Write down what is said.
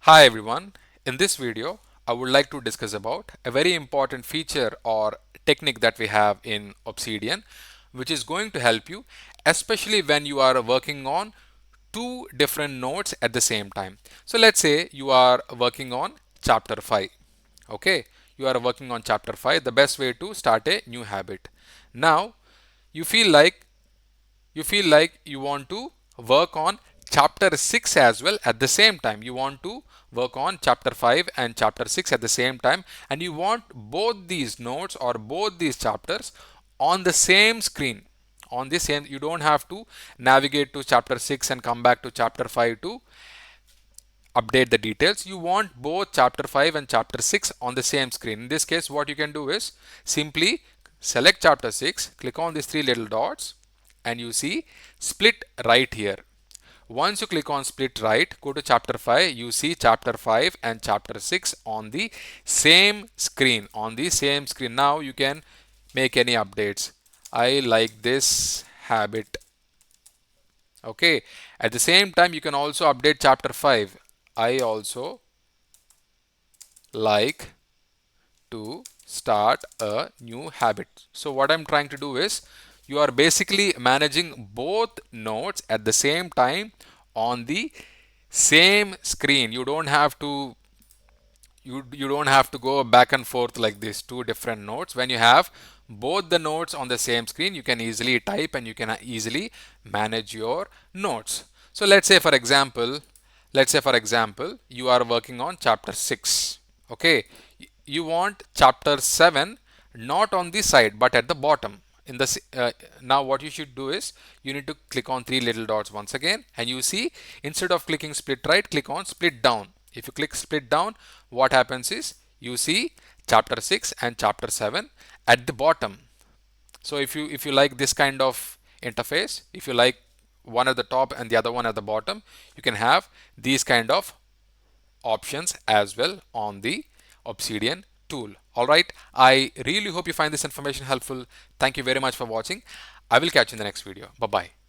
Hi everyone. In this video, I would like to discuss about a very important feature or technique that we have in Obsidian, which is going to help you, especially when you are working on two different nodes at the same time. So let's say you are working on chapter 5. Okay, you are working on chapter 5. The best way to start a new habit. Now, you feel like you want to work on chapter 6 as well at the same time. You want to work on chapter 5 and chapter 6 at the same time, and you want both these notes or both these chapters on the same screen. On the same, you don't have to navigate to chapter 6 and come back to chapter 5 to update the details. You want both chapter 5 and chapter 6 on the same screen. In this case, what you can do is simply select chapter 6, click on these three little dots, and you see split right here. Once you click on split right, go to chapter 5, you see chapter 5 and chapter 6 on the same screen. On the same screen. Now you can make any updates. I like this habit. Okay. At the same time, you can also update chapter 5. I also like to start a new habit. So what I'm trying to do is you are basically managing both nodes at the same time on the same screen. You don't have to go back and forth like this, two different nodes. When you have both the nodes on the same screen, you can easily type and you can easily manage your nodes. So let's say for example you are working on chapter 6. Okay, you want chapter 7 not on the side but at the bottom. Now what you should do is you need to click on three little dots once again, and you see instead of clicking split right, click on split down. If you click split down, what happens is you see chapter 6 and chapter 7 at the bottom. So if you like this kind of interface, if you like one at the top and the other one at the bottom, you can have these kind of options as well on the Obsidian tool. Alright, I really hope you find this information helpful. Thank you very much for watching. I will catch you in the next video. Bye bye.